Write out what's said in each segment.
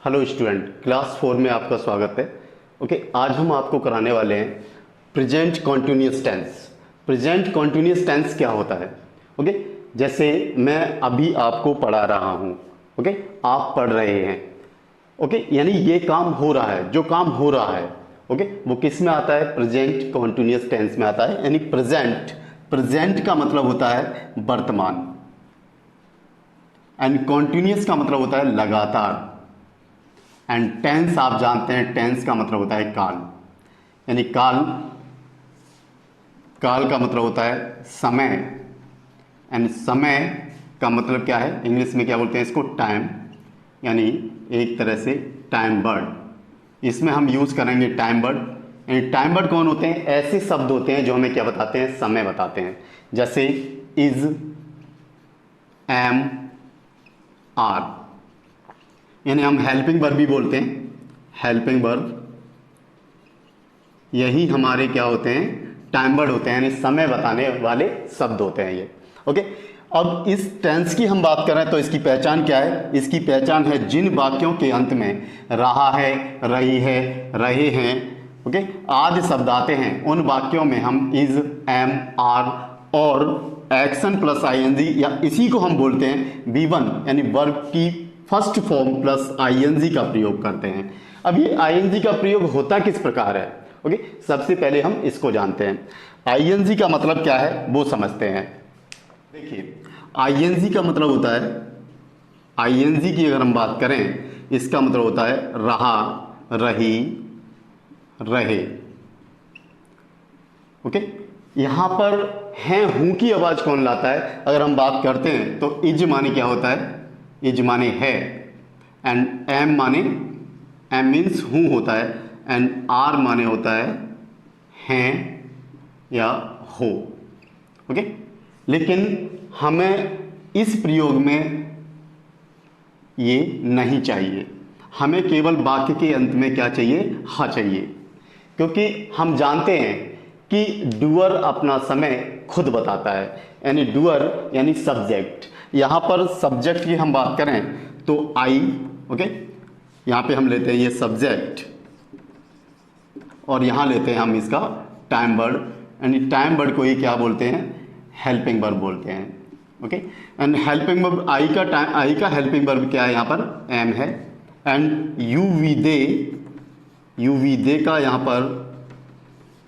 Hello student, class 4 में आपका स्वागत है। ओके, आज हम आपको कराने वाले हैं present continuous tense. Present continuous tense क्या होता है? ओके, जैसे मैं अभी आपको पढ़ा रहा हूँ। ओके, आप पढ़ रहे हैं। ओके, यानी ये काम हो रहा है, जो काम हो रहा है ओके वो किस में आता है? प्रेजेंट कॉन्टिन्यूअस टेंस में आता है। यानी प्रेजेंट, प्रेजेंट का मतलब होता है वर्तमान, एंड कॉन्टिन्यूअस का मतलब होता है लगातार, एंड टेंस आप जानते हैं, टेंस का मतलब होता है काल। यानी काल, काल का मतलब होता है समय, एंड समय का मतलब क्या है? इंग्लिश में क्या बोलते हैं इसको? टाइम। यानी एक तरह से टाइम वर्ड, इसमें हम यूज करेंगे टाइम वर्ड। यानी टाइम वर्ड कौन होते हैं? ऐसे शब्द होते हैं जो हमें क्या बताते हैं? समय बताते हैं। जैसे इज, एम, आर। यानी हम हेल्पिंग वर्ब भी बोलते हैं, हेल्पिंग वर्ब। यही हमारे क्या होते हैं? टाइम वर्ड होते हैं, यानी समय बताने वाले शब्द होते हैं ये। ओके, अब इस टेंस की हम बात करें तो इसकी पहचान क्या है? इसकी पहचान है जिन वाक्यों के अंत में रहा है, रही है, रहे हैं ओके आदि शब्द आते हैं, उन वाक्यों में हम इज, एम, आर और एक्शन प्लस आईएनजी, या इसी को हम बोलते हैं V1 यानी वर्ब की फर्स्ट फॉर्म प्लस आईएनजी का प्रयोग करते हैं। अब ये आईएनजी का प्रयोग होता किस प्रकार है? ओके, सबसे पहले हम इसको जानते हैं। आईएनजी का मतलब क्या है वो समझते हैं। देखिए, आईएनजी का मतलब होता है, आईएनजी की अगर हम बात करें, इसका मतलब होता है रहा, रही, रहे। ओके, यहां पर हैं हूं की आवाज कौन लाता है? अगर हम बात करते हैं तो इज माने क्या होता है? इज माने है, एंड एम माने, एम मीन्स हूं होता है, एंड आर माने होता है हैं या हो। ओके, लेकिन हमें इस प्रयोग में ये नहीं चाहिए। हमें केवल वाक्य के अंत में क्या चाहिए? हा चाहिए, क्योंकि हम जानते हैं कि डूअर अपना समय खुद बताता है। यानी डूअर यानी सब्जेक्ट। यहां पर सब्जेक्ट की हम बात करें तो आई। ओके, यहां पे हम लेते हैं ये सब्जेक्ट, और यहां लेते हैं हम इसका टाइम वर्ड। यानी टाइम वर्ड को ही क्या बोलते हैं? हेल्पिंग वर्ब बोलते हैं। Okay, and helping verb I का टाइम, आई का हेल्पिंग वर्ब क्या है? यहां पर एम है, and you we they, you we they का यहां पर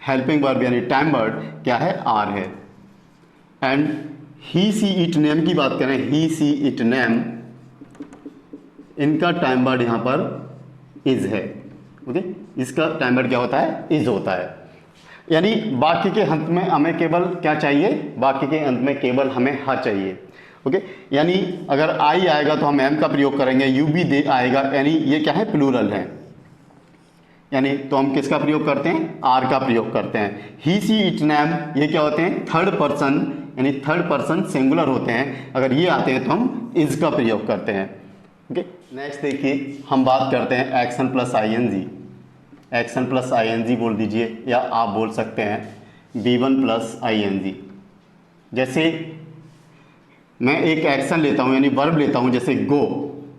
हेल्पिंग वर्ब यानी टाइम वर्ड क्या है? आर है। And he C it name की बात करें, ही सी इट नेम, इनका टाइम वर्ड यहां पर इज है। ओके, इसका टाइम वर्ड क्या होता है? इज होता है। यानी वाक्य के अंत में हमें केवल क्या चाहिए? वाक्य के अंत में केवल हमें हा चाहिए। ओके, यानी अगर आई आएगा तो हम एम का प्रयोग करेंगे, यू भी दे आएगा, यानी ये क्या है? प्लूरल है, यानी तो हम किसका प्रयोग करते हैं? आर का प्रयोग करते हैं। ही सी इट नैम, ये क्या होते हैं? थर्ड पर्सन, यानी थर्ड पर्सन सिंगुलर होते हैं। अगर ये आते हैं तो हम इज का प्रयोग करते हैं। ओके, नेक्स्ट देखिए, हम बात करते हैं action plus ING. Action plus ING बोल दीजिए, या आप बोल सकते हैं V1 प्लस आईएनजी। जैसे मैं एक एक्शन लेता हूं, यानी वर्ब लेता हूं, जैसे गो।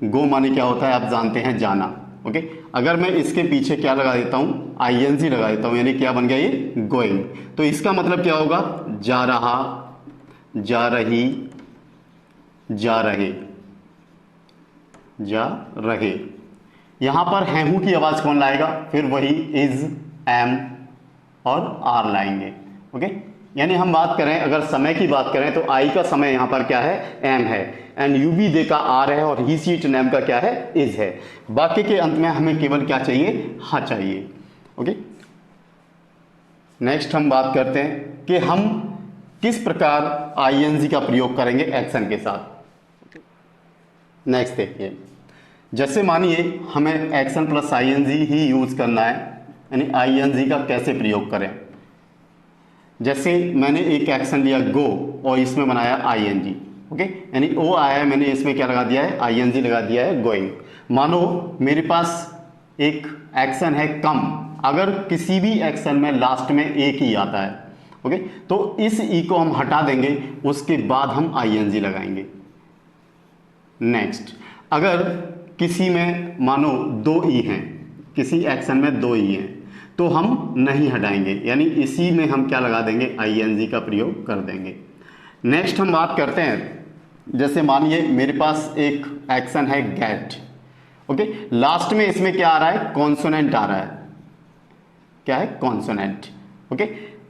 गो माने क्या होता है? आप जानते हैं, जाना। ओके, अगर मैं इसके पीछे क्या लगा देता हूं? आईएनजी लगा देता हूं, यानी क्या बन गया ये? गोइंग। तो इसका मतलब क्या होगा? जा रहा, जा रही, जा रहे, जा रहे। यहां पर है हूं की आवाज कौन लाएगा? फिर वही इज, एम और आर लाएंगे। ओके, यानी हम बात करें, अगर समय की बात करें तो आई का समय यहां पर क्या है? एम है, एंड यू बी दे का आर है, और ही सी नेम का क्या है? इज है। वाक्य के अंत में हमें केवल क्या चाहिए? हा चाहिए। ओके, नेक्स्ट हम बात करते हैं कि हम किस प्रकार आईएनजी का प्रयोग करेंगे एक्शन के साथ। नेक्स्ट देखिए, जैसे मानिए हमें एक्शन प्लस आईएनजी ही यूज करना है, यानी आईएनजी का कैसे प्रयोग करें। जैसे मैंने एक एक्शन लिया गो, और इसमें बनाया आईएनजी। ओके, यानी ओ आया है, मैंने इसमें क्या लगा दिया है? आईएनजी लगा दिया है, गोइंग। मानो मेरे पास एक एक्शन है कम, अगर किसी भी एक्शन में लास्ट में एक ही आता है ओके, तो इस ई को हम हटा देंगे, उसके बाद हम आईएनजी लगाएंगे। नेक्स्ट, अगर किसी में मानो 2 ई हैं, किसी एक्शन में 2 ई हैं, तो हम नहीं हटाएंगे, यानी इसी में हम क्या लगा देंगे, आईएनजी का प्रयोग कर देंगे। नेक्स्ट हम बात करते हैं, जैसे मानिए मेरे पास एक एक्शन है गेट, ओके, लास्ट में इसमें क्या आ रहा है, कॉन्सोनेंट आ रहा है, क्या है, कॉन्सोनेंट, ओके,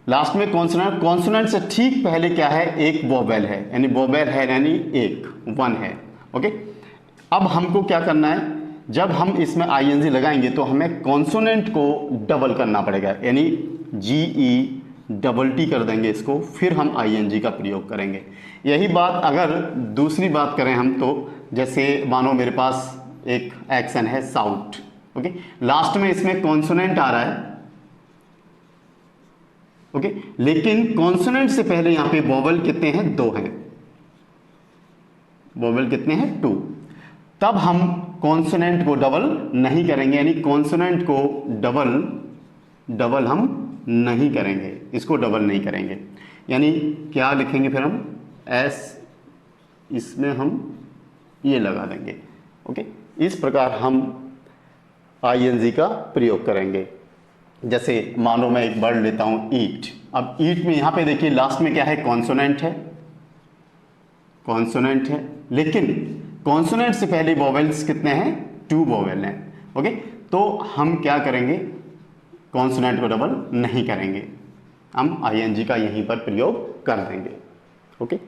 लास्ट में कॉन्सोनेंट, कॉन्सोनेंट से ठीक पहले क्या है, एक वोवेल है, यानी वोवेल है यानी एक 1 है, ओके। अब हमको क्या करना है, जब हम इसमें आईएनजी लगाएंगे तो हमें कॉन्सोनेंट को डबल करना पड़ेगा, यानी जीई डबल टी कर देंगे इसको, फिर हम आईएनजी का प्रयोग करेंगे। यही बात अगर दूसरी बात करें हम, तो जैसे मानो मेरे पास एक एक्शन है साउट, ओके, लास्ट में इसमें कॉन्सोनेंट आ रहा है, ओके, लेकिन कॉन्सोनेंट से पहले यहां पे वोवेल कितने हैं, 2 हैं, वोवेल कितने हैं, 2, तब हम कॉन्सोनेंट को डबल नहीं करेंगे, यानी कॉन्सोनेंट को डबल हम नहीं करेंगे, इसको डबल नहीं करेंगे, यानी क्या लिखेंगे फिर हम, एस, इसमें हम ये लगा देंगे, ओके। इस प्रकार हम आईएनजी का प्रयोग करेंगे। जैसे मानो मैं एक वर्ड लेता हूं ईट, अब ईट में यहां पे देखिए लास्ट में क्या है, कॉन्सोनेंट है, कॉन्सोनेंट है, लेकिन कॉन्सोनेंट से पहले वोवेल्स कितने हैं, 2 वोवेल हैं, ओके, तो हम क्या करेंगे, कॉन्सोनेंट को डबल नहीं करेंगे, हम आईएनजी का यहीं पर प्रयोग कर देंगे, ओके।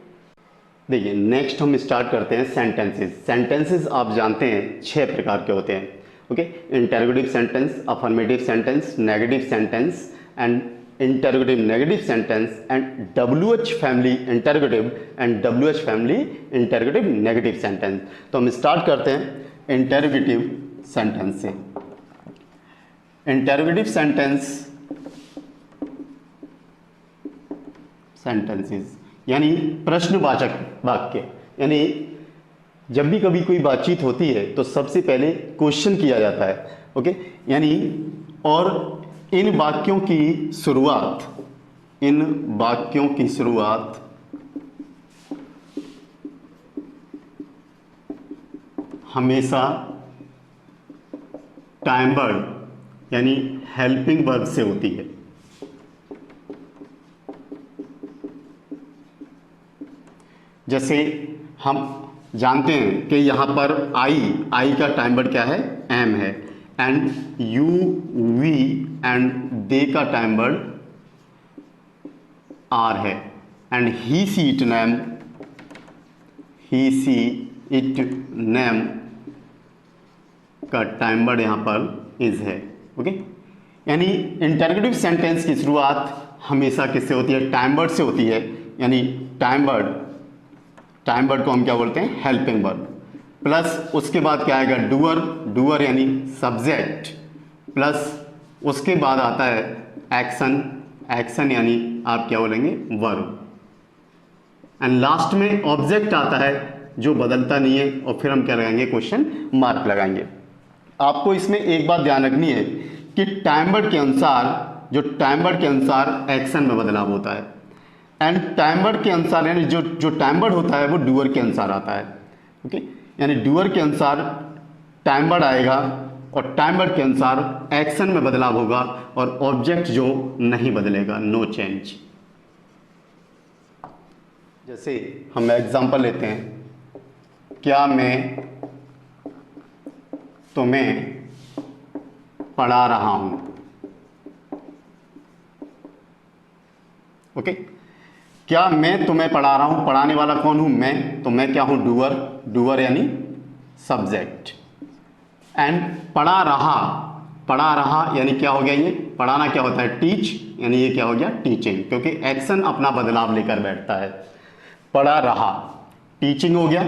देखिए नेक्स्ट हम स्टार्ट करते हैं सेंटेंसेस। सेंटेंसेस आप जानते हैं 6 प्रकार के होते हैं, okay, interrogative sentence, affirmative sentence, negative sentence and interrogative negative sentence and WH family interrogative and WH family interrogative negative sentence. तो हम स्टार्ट करते हैं इंटरोगेटिव सेंटेंस से। इंटरोगेटिव सेंटेंसेस यानी प्रश्नवाचक वाक्य, यानी जब भी कभी कोई बातचीत होती है तो सबसे पहले क्वेश्चन किया जाता है, ओके, यानी और इन वाक्यों की शुरुआत हमेशा टाइम वर्ब यानी हेल्पिंग वर्ब से होती है। जैसे हम जानते हैं कि यहाँ पर आई का टाइम वर्ड क्या है, एम है, and you, we and they का टाइम वर्ड आर है, and he C it name का टाइम वर्ड यहाँ पर इज है, ओके। यानी इंटरोगेटिव सेंटेंस की शुरुआत हमेशा किससे होती है, टाइम वर्ड से होती है, यानी टाइम वर्ड को हम क्या बोलते हैं, हेल्पिंग वर्ब, प्लस उसके बाद क्या आएगा, डूअर यानी सब्जेक्ट, प्लस उसके बाद आता है एक्शन यानी आप क्या बोलेंगे, वर्ब, एंड लास्ट में ऑब्जेक्ट आता है जो बदलता नहीं है, और फिर हम क्या लगाएंगे, क्वेश्चन मार्क लगाएंगे। आपको इसमें एक बात ध्यान रखनी है कि टाइम वर्ड के अनुसार एक्शन में बदलाव होता है, एंड टाइम वर्ड के अनुसार यानी जो टाइम वर्ड होता है वो डूअर के अनुसार आता है, ओके, यानी डूअर के अनुसार टाइम वर्ड आएगा और टाइम वर्ड के अनुसार एक्शन में बदलाव होगा, और ऑब्जेक्ट जो नहीं बदलेगा, नो चेंज। जैसे हम एग्जांपल लेते हैं, क्या मैं तुम्हें पढ़ा रहा हूं, ओके, क्या मैं तुम्हें पढ़ा रहा हूं, पढ़ाने वाला कौन हूं, मैं, तो मैं क्या हूं, डूअर यानी सब्जेक्ट, एंड पढ़ा रहा यानी क्या हो गया, ये पढ़ाना क्या होता है, टीच, यानी ये क्या हो गया, टीचिंग, क्योंकि एक्शन अपना बदलाव लेकर बैठता है। पढ़ा रहा टीचिंग हो गया,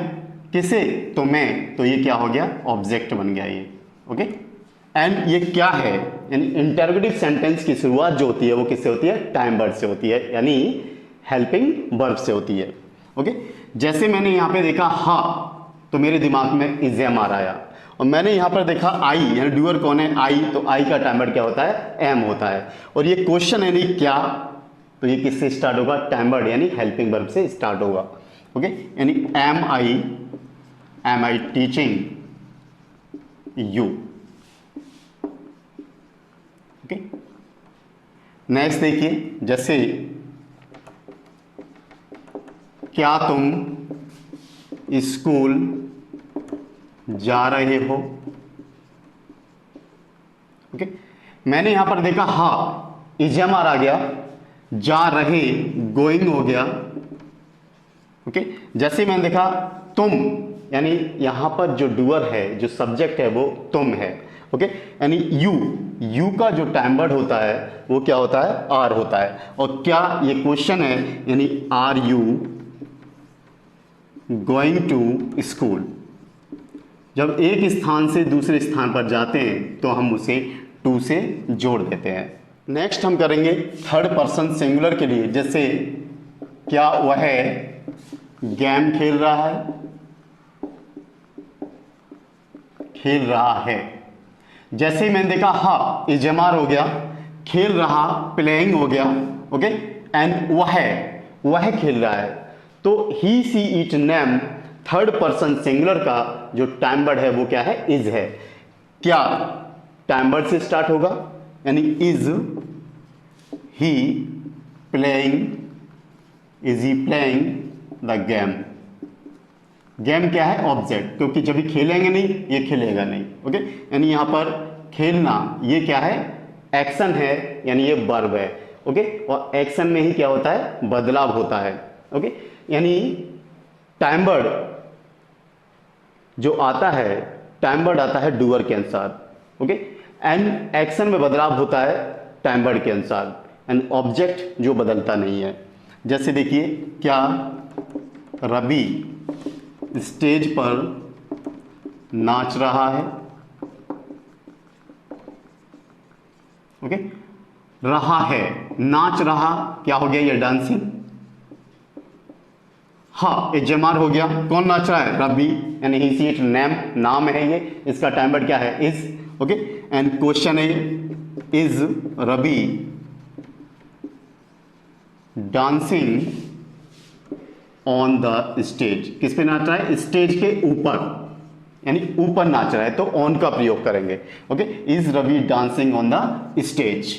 किसे, तो मैं, तो ये क्या हो गया, ऑब्जेक्ट बन गया ये, ओके। एंड ये क्या है, यानी इंटरोगेटिव सेंटेंस की शुरुआत जो होती है वो किससे होती है, टाइम वर्ड से होती है, यानी हेल्पिंग वर्ब से होती है, ओके। जैसे मैंने यहाँ पे देखा हा, तो मेरे दिमाग में इज एम आ रहा है, और मैंने यहाँ पर देखा आई, यानी डूअर कौन है, आई, तो आई का टाइम वर्ड क्या होता है, एम होता है, और ये क्वेश्चन यानी क्या, तो ये किससे स्टार्ट होगा, टाइम वर्ड यानी हेल्पिंग वर्ब से स्टार्ट होगा, ओके, यानी am I teaching you. Okay, next देखिए, जैसे क्या तुम स्कूल जा रहे हो। ओके, मैंने यहां पर देखा हा, इजमआर आ गया, जा रहे गोइंग हो गया। ओके, जैसे मैंने देखा तुम, यानी यहां पर जो डूअर है, जो सब्जेक्ट है वो तुम है। ओके, यानी यू का जो टाइम वर्ड होता है वो क्या होता है, आर होता है। और क्या ये क्वेश्चन है, यानी are you going to school. जब एक स्थान से दूसरे स्थान पर जाते हैं तो हम उसे टू से जोड़ देते हैं। नेक्स्ट हम करेंगे थर्ड पर्सन सिंगुलर के लिए, जैसे क्या वह गेम खेल रहा है, खेल रहा है। जैसे ही मैंने देखा हा, इजमार हो गया, खेल रहा प्लेइंग हो गया। ओके, एंड वह खेल रहा है। तो he C it name, third person singular का जो टाइम वर्ड है वो क्या है, इज है। क्या टाइम वर्ड से स्टार्ट होगा, यानी is he playing, is he playing the game. Game क्या है, ऑब्जेक्ट, क्योंकि जब भी खेलेंगे नहीं ये खेलेगा नहीं। ओके, यानी यहां पर खेलना ये क्या है, एक्शन है, यानी ये वर्ब है। ओके, और एक्शन में ही क्या होता है, बदलाव होता है। ओके, यानी टाइम वर्ड जो आता है, टाइम वर्ड आता है डूअर के अनुसार। ओके, एंड एक्शन में बदलाव होता है टाइम वर्ड के अनुसार, एंड ऑब्जेक्ट जो बदलता नहीं है। जैसे देखिए, क्या रवि स्टेज पर नाच रहा है। ओके, रहा है, नाच रहा क्या हो गया, ये डांसिंग। हाँ, इजमार हो गया, कौन नाच रहा है, रवि, यानी ही सी इट नेम, नाम है ये, इसका टाइम वर्ड क्या है, इज। ओके, एंड क्वेश्चन है is Ravi dancing on the stage. किस पे नाच रहा है, स्टेज के ऊपर, यानी ऊपर नाच रहा है, तो ऑन का प्रयोग करेंगे। Okay, is Ravi dancing on the stage.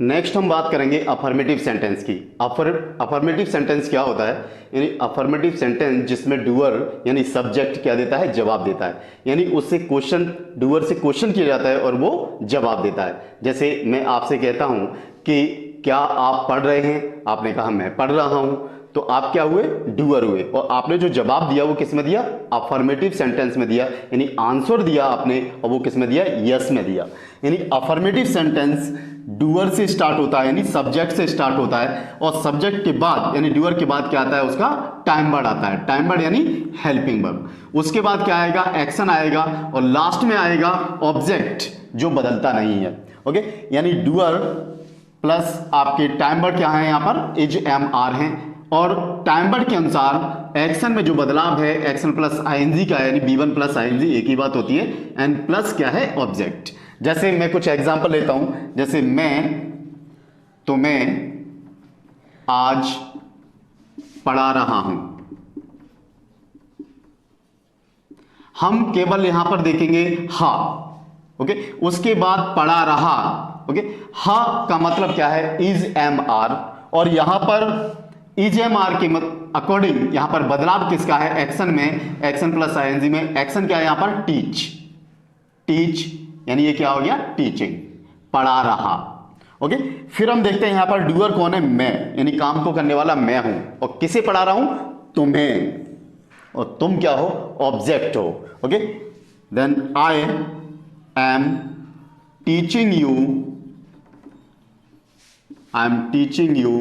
Next हम बात करेंगे अफर्मेटिव सेंटेंस की। अफर्मेटिव सेंटेंस क्या होता है, यानी अफर्मेटिव सेंटेंस जिसमें डूअर यानी सब्जेक्ट क्या देता है, जवाब देता है। यानी उससे क्वेश्चन, डूअर से क्वेश्चन किया जाता है और वो जवाब देता है। जैसे मैं आपसे कहता हूं कि क्या आप पढ़ रहे हैं, आपने कहा मैं पढ़ रहा हूं, तो आप क्या हुए, डूअर हुए, और आपने जो जवाब दिया वो किस में दिया, अफर्मेटिव सेंटेंस में दिया, यानी आंसर दिया आपने, और वो किस में दिया, यस में दिया। यानी अफर्मेटिव सेंटेंस डूअर से स्टार्ट होता है, यानी सब्जेक्ट से स्टार्ट होता है, और सब्जेक्ट के बाद यानी डूअर के बाद क्या आता है, उसका टाइम वर्ड आता है। टाइम वर्ड यानी हेल्पिंग वर्ब। उसके बाद क्या आएगा, एक्शन आएगा, और लास्ट में आएगा ऑब्जेक्ट जो बदलता नहीं है। ओके, यानी डूअर प्लस आपके टाइम वर्ड क्या है, यहां पर इज एम आर है, और टाइम वर्ड के अनुसार एक्शन में जो बदलाव है, एक्शन प्लस आईएनजी का है, यानी बी1 प्लस आईएनजी एक ही बात होती है, एंड प्लस क्या है, ऑब्जेक्ट। जैसे मैं कुछ एग्जांपल लेता हूं, जैसे मैं तुम्हें आज पढ़ा रहा हूं। हम केवल यहां पर देखेंगे हा। ओके, उसके बाद पढ़ा रहा। ओके, हा का मतलब क्या है, इज एम आर, और यहां पर इज एम आर के अकॉर्डिंग यहां पर बदलाव किसका है, एक्शन में, एक्शन प्लस आईएनजी में। एक्शन क्या है यहां पर, टीच। टीच यानी ये क्या हो गया, टीचिंग, पढ़ा रहा। ओके, फिर हम देखते हैं यहां पर डूअर कौन है, मैं, यानी काम को करने वाला मैं हूं, और किसे पढ़ा रहा हूं, तुम्हें, और तुम क्या हो, ऑब्जेक्ट हो। Okay, then I am teaching you, I am teaching you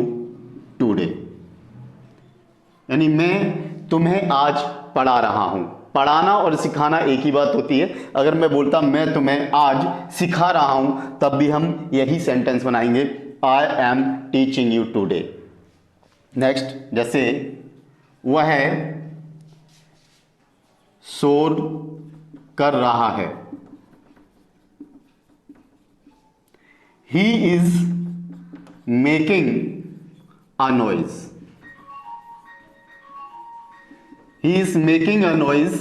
today, यानी मैं तुम्हें आज पढ़ा रहा हूं। पढ़ाना और सिखाना एक ही बात होती है। अगर मैं बोलता मैं तुम्हें आज सिखा रहा हूं, तब भी हम यही सेंटेंस बनाएंगे, आई am teaching you today. Next, जैसे वह शोर कर रहा है, he is making a noise, he is making a noise,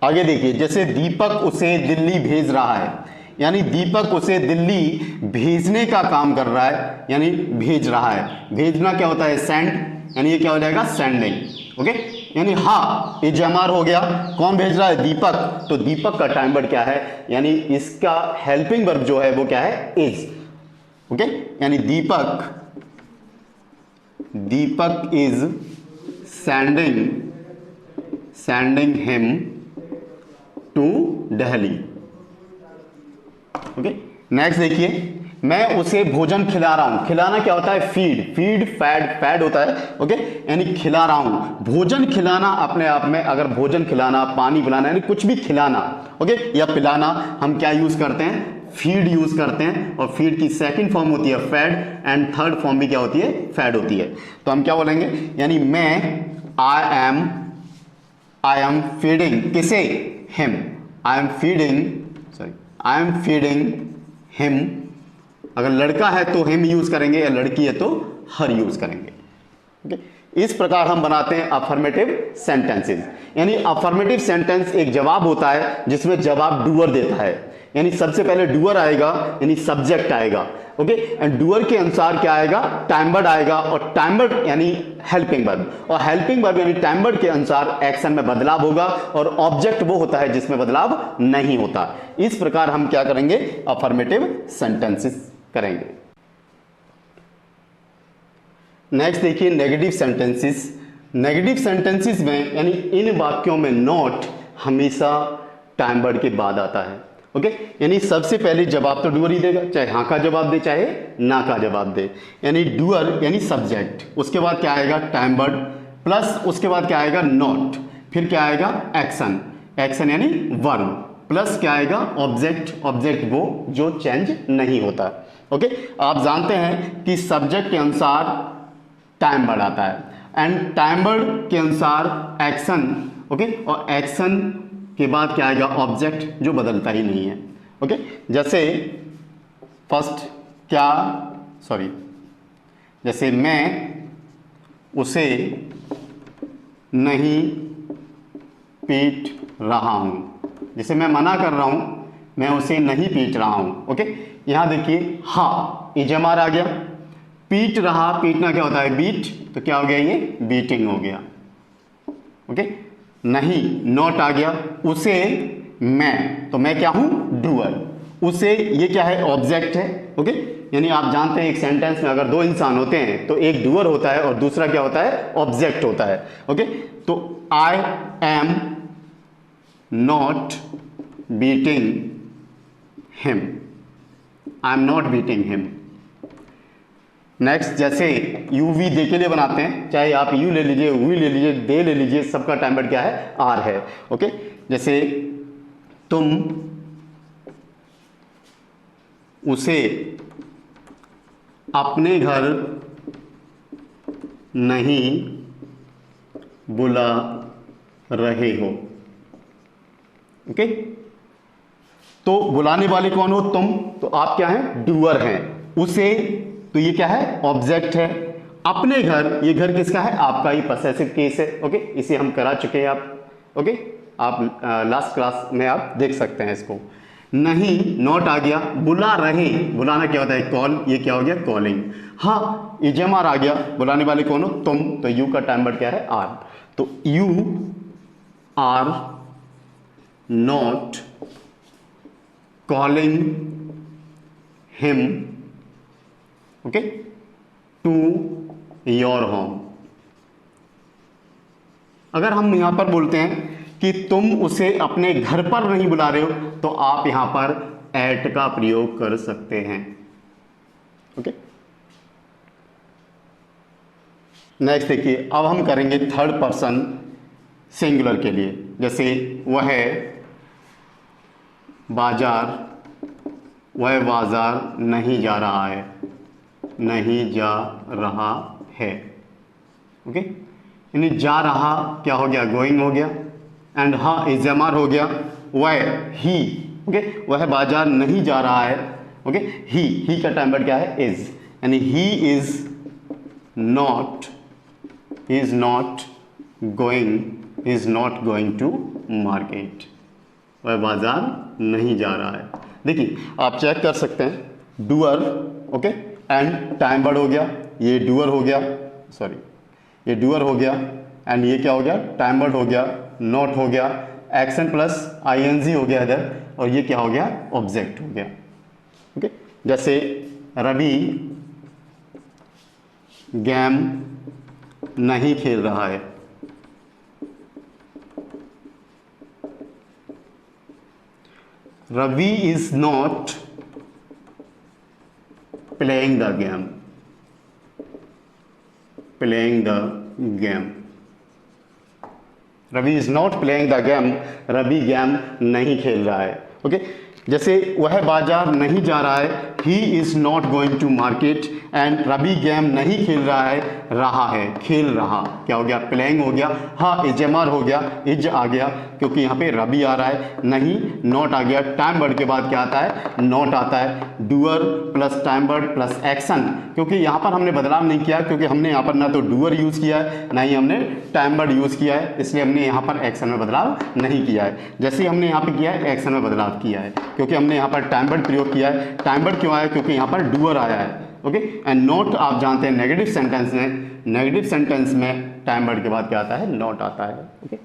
आगे देखिए, जैसे दीपक उसे दिल्ली भेज रहा है, यानी दीपक उसे दिल्ली भेजने का काम कर रहा है, यानी भेज रहा है। भेजना क्या होता है? सेंड, यानी ये क्या हो जाएगा? सेंडिंग। ओके, यानी हाँ इजमार हो गया। कौन भेज रहा है? दीपक। तो दीपक का टाइम वर्ब क्या है? यानी इसका हेल्पिंग वर्ब जो है वो क्या है? इज। ओके, यानी Deepak is sending him to Delhi. Okay, next देखिए, मैं उसे भोजन खिला रहा हूं। खिलाना क्या होता है? फीड, फैड होता है। ओके, यानी खिला रहा हूं। भोजन खिलाना अपने आप में, अगर भोजन खिलाना, पानी पिलाना, यानी कुछ भी खिलाना, ओके, या पिलाना, हम क्या यूज करते हैं? फीड यूज करते हैं। और फीड की सेकंड फॉर्म होती है फैड, एंड थर्ड फॉर्म भी क्या होती है? फैड होती है। तो हम क्या बोलेंगे? यानी मैं आई एम फीडिंग किसे? Him. I am feeding him. अगर लड़का है तो हिम यूज करेंगे, या लड़की है तो हर यूज करेंगे। ओके, इस प्रकार हम बनाते हैं अफर्मेटिव सेंटेंसेस। यानी अफर्मेटिव सेंटेंस एक जवाब होता है जिसमें जवाब डूअर देता है। यानी सबसे पहले डूअर आएगा, यानी सब्जेक्ट आएगा। ओके, एंड डूअर के अनुसार क्या आएगा? टाइम वर्ब आएगा, और टाइम वर्ब यानी हेल्पिंग वर्ब, और हेल्पिंग वर्ब यानी टाइम वर्ब के अनुसार एक्शन में बदलाव होगा, और ऑब्जेक्ट वो होता है जिसमें बदलाव नहीं होता। इस प्रकार हम क्या करेंगे? अफर्मेटिव सेंटेंसेस करेंगे। नेक्स्ट देखिए, नेगेटिव सेंटेंसेस। नेगेटिव सेंटेंसेस में, यानी इन वाक्यों में नॉट हमेशा टाइम वर्ब के बाद आता है। ओके, यानी सबसे पहले जवाब तो डूअर ही देगा, चाहे हाँ का जवाब दे चाहे ना का जवाब दे। यानी डूअर यानी सब्जेक्ट, उसके बाद क्या आएगा? टाइम वर्ब, प्लस उसके बाद क्या आएगा? नॉट, फिर क्या आएगा? एक्शन यानी वर्ब, प्लस क्या आएगा? ऑब्जेक्ट वो जो चेंज नहीं होता। ओके, आप जानते हैं कि सब्जेक्ट के अनुसार टाइम वर्ब आता है, एंड टाइम वर्ब के अनुसार एक्शन। ओके, और एक्शन के बाद क्या आएगा? ऑब्जेक्ट, जो बदलता ही नहीं है। ओके, जैसे जैसे मैं उसे नहीं पीट रहा हूं, जैसे मैं मना कर रहा हूं, मैं उसे नहीं पीट रहा हूं। ओके, यहां देखिए, हाँ इजमार आ गया। पीट रहा, पीटना क्या होता है? बीट, तो क्या हो गया? ये बीटिंग हो गया। ओके, नहीं नॉट आ गया। उसे मैं, तो मैं क्या हूं? डूअर। उसे, ये क्या है? ऑब्जेक्ट है। ओके, यानी आप जानते हैं एक सेंटेंस में अगर दो इंसान होते हैं तो एक डूअर होता है और दूसरा क्या होता है? ऑब्जेक्ट होता है। ओके, तो I am not beating him, I am not beating him. Next, जैसे यू वी दे के लिए बनाते हैं, चाहे आप यू ले लीजिए, वी ले लीजिए, दे ले लीजिए, सबका टाइम वर्ब क्या है? आर है। ओके, जैसे तुम उसे अपने घर नहीं बुला रहे हो। ओके, तो बुलाने वाले कौन हो? तुम, तो आप क्या हैं? डूअर हैं। उसे, तो ये क्या है? ऑब्जेक्ट है। अपने घर, ये घर किसका है? आपका ही पसेसिव केस है। ओके, इसे हम करा चुके हैं आप। ओके, आप लास्ट क्लास में आप देख सकते हैं इसको। नहीं नॉट आ गया। बुला रहे, बुलाना क्या होता है? कॉल, ये क्या हो गया? कॉलिंग। हाँ इजमार आ गया। बुलाने वाले कौन हो? तुम, तो यू का टाइम वर्ब क्या है? आर। तो you are not calling him, okay, to your home. अगर हम यहां पर बोलते हैं कि तुम उसे अपने घर पर नहीं बुला रहे हो, तो आप यहां पर एट का प्रयोग कर सकते हैं। ओके, नेक्स्ट देखिए, अब हम करेंगे थर्ड पर्सन सिंगुलर के लिए। जैसे वह बाजार नहीं जा रहा है, नहीं जा रहा है। ओके, यानी जा रहा क्या हो गया? गोइंग हो गया, एंड हाँ इजमार हो गया। वह ही, ओके, वह बाजार नहीं जा रहा है। ओके, ही का टाइम वर्ब क्या है? इज, यानी he is not going to market. वह बाजार नहीं जा रहा है। देखिए आप चेक कर सकते हैं, doer okay and time word हो गया, ये डूअर हो गया, सॉरी ये डूअर हो गया एंड ये क्या हो गया, टाइम वर्ड हो गया, नॉट हो गया, एक्शन प्लस आईएनजी हो गया इधर, और ये क्या हो गया, ऑब्जेक्ट हो गया। ओके जैसे रवि गेम नहीं खेल रहा है, Ravi is not playing the game, playing the game, Ravi is not playing the game, Ravi game नहीं खेल रहा है। ओके जैसे वह बाजार नहीं जा रहा है, he is not going to market, and Ravi game नहीं खेल रहा है, खेल रहा, क्या हो गया, प्लेइंग हो गया, हाँ इजमार हो गया, इज आ गया क्योंकि यहाँ पे रवि आ रहा है, नहीं नॉट आ गया, टाइम वर्ड के बाद क्या आता है, नॉट आता है, doer plus time word plus action, क्योंकि यहाँ पर हमने बदलाव नहीं किया, क्योंकि हमने यहाँ पर ना तो डूअर यूज़ किया है ना ही हमने टाइम वर्ड यूज़ किया है, इसलिए हमने यहाँ पर एक्शन में बदलाव नहीं किया है। जैसे हमने यहाँ पे किया है, एक्शन में बदलाव किया है, क्योंकि हमने यहाँ पर टाइम वर्ड प्रयोग किया है। टाइम वर्ड क्यों आया, क्योंकि यहाँ पर डूअर आया है। ओके एंड नॉट आप जानते हैं नेगेटिव सेंटेंस में, नेगेटिव सेंटेंस में टाइम वर्ड के बाद क्या आता है, नॉट आता है। ओके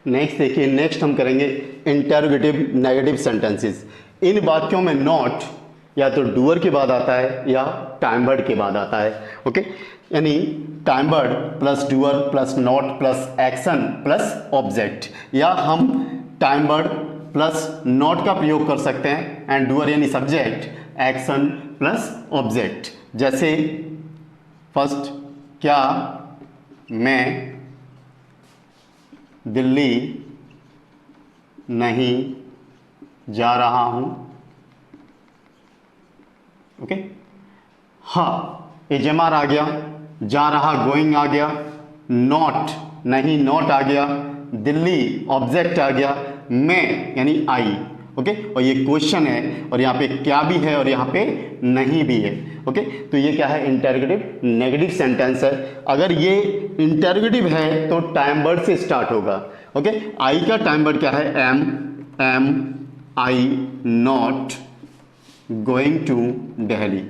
नेक्स्ट देखिए, नेक्स्ट हम करेंगे इंटरोगेटिव नेगेटिव सेंटेंसेस। इन वाक्यों में नॉट या तो डूअर के बाद आता है या टाइम वर्ड के बाद आता है। ओके यानी time word plus doer plus not plus action plus object, या हम टाइम वर्ड प्लस नॉट का प्रयोग कर सकते हैं एंड डूअर यानी सब्जेक्ट, एक्शन प्लस ऑब्जेक्ट। जैसे फर्स्ट, क्या मैं दिल्ली नहीं जा रहा हूं, ओके हाँ एजेमार आ गया, जा रहा गोइंग आ गया, नॉट नहीं नॉट आ गया, दिल्ली ऑब्जेक्ट आ गया, मैं यानी आई। ओके और ये क्वेश्चन है और यहाँ पे क्या भी है और यहाँ पे नहीं भी है। ओके तो ये क्या है, इंटरोगेटिव नेगेटिव सेंटेंस है। अगर ये इंटरोगेटिव है तो टाइम वर्ड से स्टार्ट होगा। ओके आई का टाइम वर्ड क्या है, am I not going to Delhi.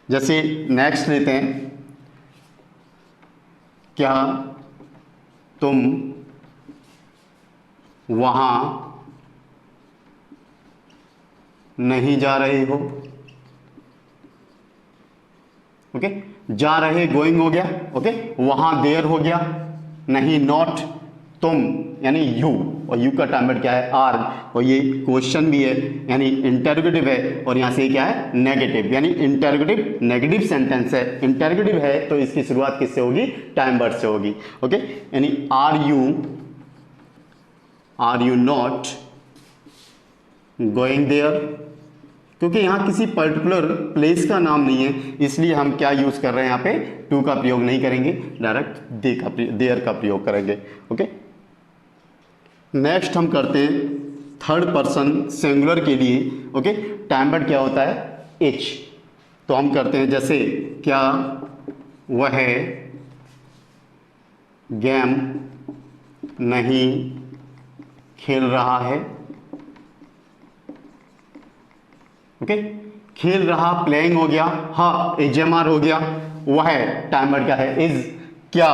जैसे नेक्स्ट लेते हैं, क्या तुम वहां नहीं जा रहे हो। ओके जा रहे गोइंग हो गया, ओके वहां देर हो गया, नहीं नॉट, तुम यानी यू, और यू का टाइम वर्ड क्या है, आर, और ये क्वेश्चन भी है यानी इंटरोगेटिव है, और यहां से क्या है, नेगेटिव, यानी इंटरोगेटिव नेगेटिव सेंटेंस है। इंटरोगेटिव है तो इसकी शुरुआत किससे होगी, टाइम वर्ड से होगी। ओके यानी are you not going there, क्योंकि यहाँ किसी पर्टिकुलर प्लेस का नाम नहीं है, इसलिए हम क्या यूज कर रहे हैं, यहाँ पे टू का प्रयोग नहीं करेंगे, डायरेक्ट देयर का प्रयोग करेंगे। ओके नेक्स्ट हम करते हैं थर्ड पर्सन सिंगुलर के लिए। ओके टाइम वर्ड क्या होता है, एच। तो हम करते हैं जैसे, क्या वह गेम नहीं खेल रहा है। ओके खेल रहा प्लेइंग हो गया, हाँ एजेमार हो गया, वह टाइम वर्ड क्या है, इज, क्या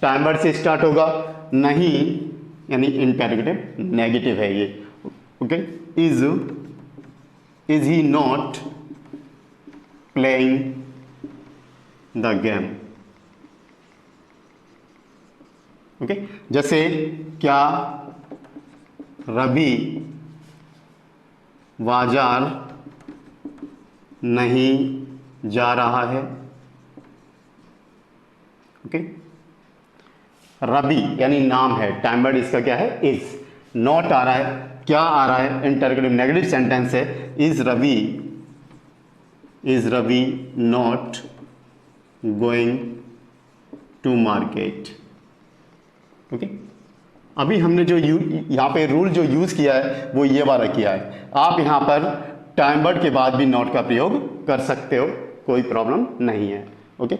टाइम वर्ड से स्टार्ट होगा, नहीं यानी इंटरोगेटिव नेगेटिव है ये। Okay is he not playing the game. Okay जैसे, क्या रवि बाजार नहीं जा रहा है। ओके रवि यानी नाम है, टाइम वर्ड इसका क्या है, इज, नॉट आ रहा है, क्या आ रहा है, इंटरोगेटिव नेगेटिव सेंटेंस है, is Ravi not going to market. Okay अभी हमने जो यहाँ पे रूल जो यूज़ किया है वो ये वाला किया है। आप यहाँ पर टाइम वर्ड के बाद भी नॉट का प्रयोग कर सकते हो, कोई प्रॉब्लम नहीं है। ओके।